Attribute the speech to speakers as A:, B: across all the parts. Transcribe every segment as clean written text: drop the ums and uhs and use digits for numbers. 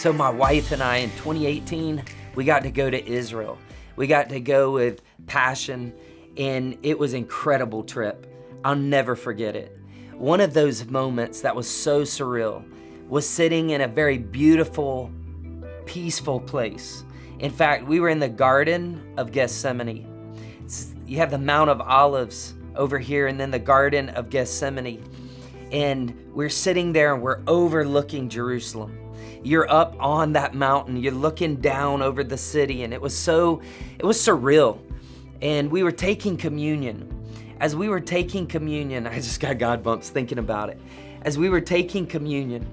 A: So my wife and I in 2018, we got to go to Israel. We got to go with Passion, and it was an incredible trip. I'll never forget it. One of those moments that was so surreal was sitting in a very beautiful, peaceful place. In fact, we were in the Garden of Gethsemane. You have the Mount of Olives over here and then the Garden of Gethsemane. And we're sitting there and we're overlooking Jerusalem. You're up on that mountain, you're looking down over the city, and it was surreal. And we were taking communion. As we were taking communion, I just got God bumps thinking about it. As we were taking communion,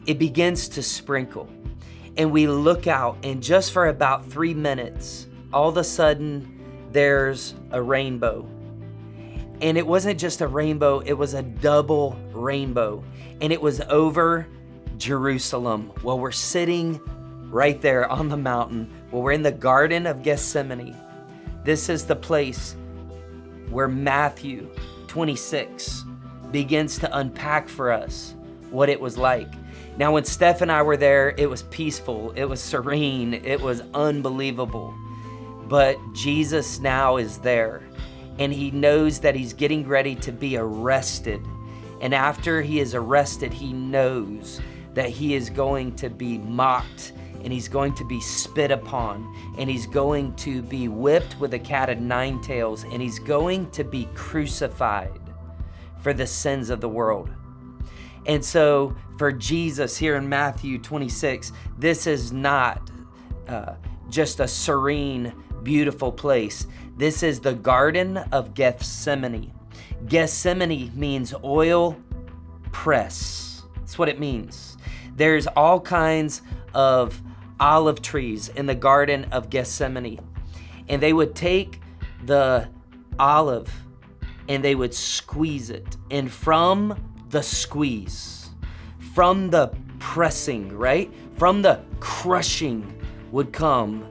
A: it begins to sprinkle. And we look out, and just for about 3 minutes, all of a sudden, there's a rainbow. And it wasn't just a rainbow, it was a double rainbow. And it was over Jerusalem. Well, we're sitting right there on the mountain. Well, we're in the Garden of Gethsemane. This is the place where Matthew 26 begins to unpack for us what it was like. Now, when Steph and I were there, it was peaceful, it was serene, it was unbelievable. But Jesus now is there, and he knows that he's getting ready to be arrested. And after he is arrested, he knows that he is going to be mocked, and he's going to be spit upon, and he's going to be whipped with a cat of 9 tails, and he's going to be crucified for the sins of the world. And so for Jesus here in Matthew 26, this is not just a serene, beautiful place. This is the Garden of Gethsemane. Gethsemane means oil press. That's what it means. There's all kinds of olive trees in the Garden of Gethsemane. And they would take the olive and they would squeeze it. And from the squeeze, from the pressing, right? From the crushing would come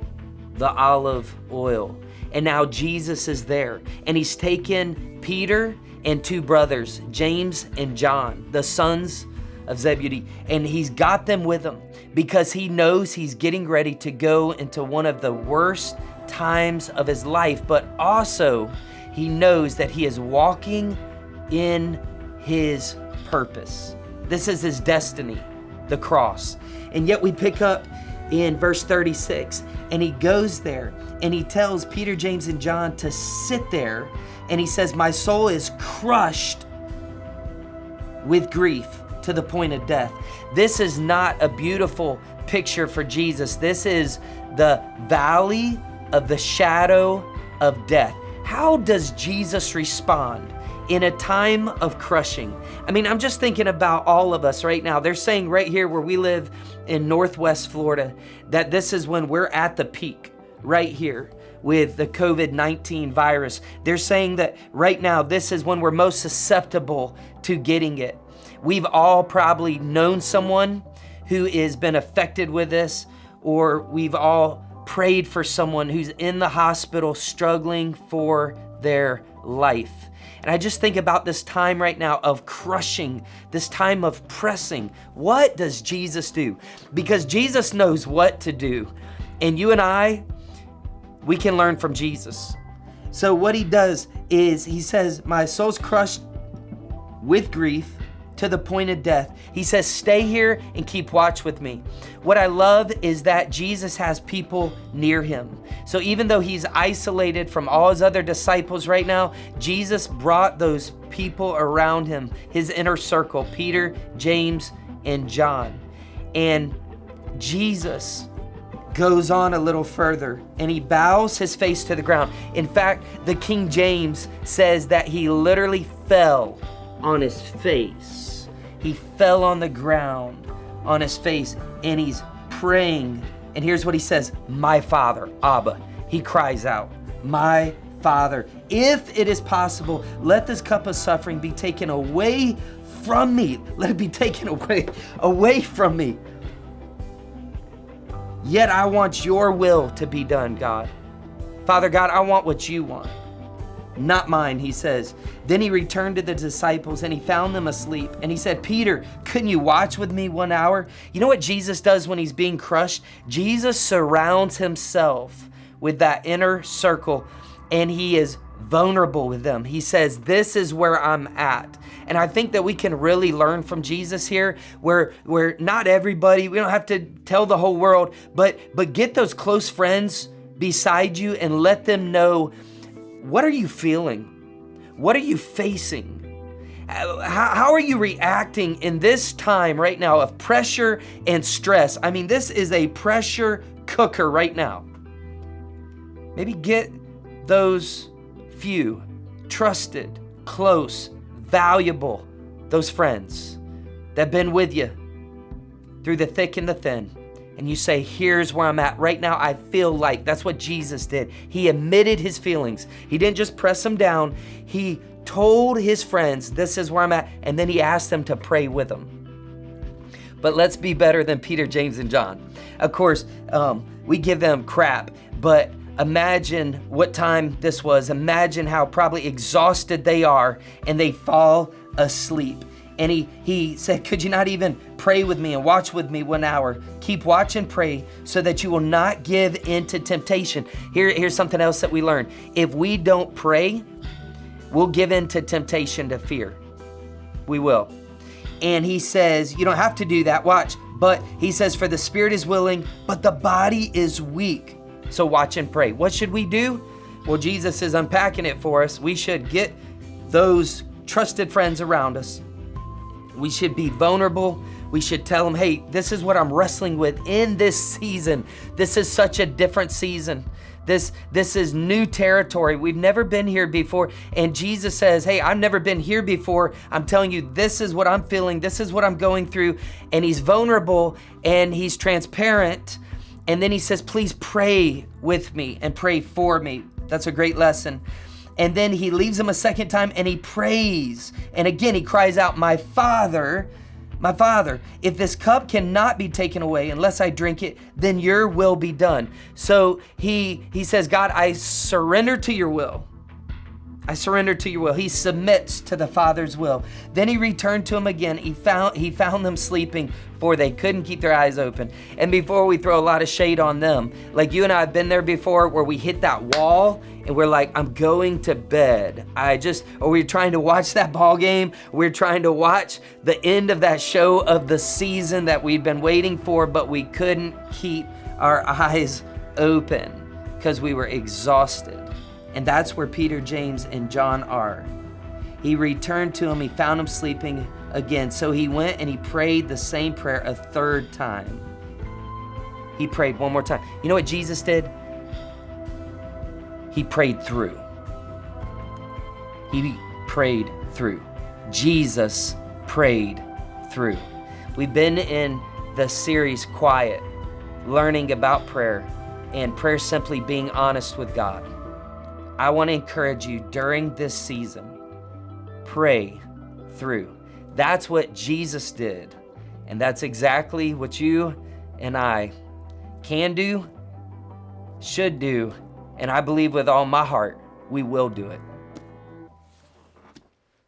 A: the olive oil. And now Jesus is there, and he's taken Peter and 2 brothers, James and John, the sons of Zebedee, and he's got them with him because he knows he's getting ready to go into one of the worst times of his life, but also he knows that he is walking in his purpose. This is his destiny, the cross. And yet we pick up in verse 36, and he goes there and he tells Peter, James, and John to sit there, and he says, "My soul is crushed with grief to the point of death." This is not a beautiful picture for Jesus. This is the valley of the shadow of death. How does Jesus respond in a time of crushing? I mean, I'm just thinking about all of us right now. They're saying right here where we live in Northwest Florida that this is when we're at the peak right here with the COVID-19 virus. They're saying that right now this is when we're most susceptible to getting it. We've all probably known someone who has been affected with this, or we've all prayed for someone who's in the hospital struggling for their life. And I just think about this time right now of crushing, this time of pressing. What does Jesus do? Because Jesus knows what to do. And you and I, we can learn from Jesus. So what he does is he says, "My soul's crushed with grief to the point of death." He says, "Stay here and keep watch with me." What I love is that Jesus has people near him. So even though he's isolated from all his other disciples right now, Jesus brought those people around him, his inner circle, Peter, James, and John. And Jesus goes on a little further and he bows his face to the ground. In fact, the King James says that he literally fell on his face. He fell on the ground on his face and he's praying. And here's what he says, "My Father," Abba. He cries out, "My Father, if it is possible, let this cup of suffering be taken away from me." Let it be taken away from me. Yet I want your will to be done, God. Father God, I want what you want. not mine, he says. Then he returned to the disciples and he found them asleep. And he said, Peter, couldn't you watch with me 1 hour? You know what Jesus does when he's being crushed? Jesus surrounds himself with that inner circle and he is vulnerable with them. He says, this is where I'm at. And I think that we can really learn from Jesus here, where not everybody, we don't have to tell the whole world, but get those close friends beside you and let them know, what are you feeling? What are you facing? How are you reacting in this time right now of pressure and stress? I mean, this is a pressure cooker right now. Maybe get those few, trusted, close, valuable, those friends that have been with you through the thick and the thin. And you say, here's where I'm at right now. I feel like that's what Jesus did. He admitted his feelings. He didn't just press them down. He told his friends, this is where I'm at. And then he asked them to pray with him. But let's be better than Peter, James, and John. Of course, we give them crap, but imagine what time this was. Imagine how probably exhausted they are and they fall asleep. And he said, could you not even pray with me and watch with me 1 hour? Keep watch and pray so that you will not give into temptation. Here's something else that we learned. If we don't pray, we'll give into temptation to fear. We will. And he says, you don't have to do that. Watch. But he says, for the spirit is willing, but the body is weak. So watch and pray. What should we do? Well, Jesus is unpacking it for us. We should get those trusted friends around us. We should be vulnerable. We should tell them, hey, this is what I'm wrestling with in this season. This is such a different season. This is new territory. We've never been here before. And Jesus says, hey, I've never been here before. I'm telling you, this is what I'm feeling. This is what I'm going through. And he's vulnerable and he's transparent. And then he says, please pray with me and pray for me. That's a great lesson. And then he leaves them a second time and he prays. And again, he cries out, my Father, if this cup cannot be taken away unless I drink it, then your will be done. So he says, God, I surrender to your will. I surrender to your will. He submits to the Father's will. Then he returned to him again. He found them sleeping, for they couldn't keep their eyes open. And before we throw a lot of shade on them, like you and I have been there before where we hit that wall and we're like, I'm going to bed. Or we're trying to watch that ball game. We're trying to watch the end of that show of the season that we'd been waiting for, but we couldn't keep our eyes open because we were exhausted. And that's where Peter, James, and John are. He returned to him. He found him sleeping again. So he went and he prayed the same prayer a third time. He prayed one more time. You know what Jesus did? He prayed through. He prayed through. Jesus prayed through. We've been in the series Quiet, learning about prayer, and prayer simply being honest with God. I want to encourage you during this season, pray through. That's what Jesus did. And that's exactly what you and I can do, should do, and I believe with all my heart, we will do it.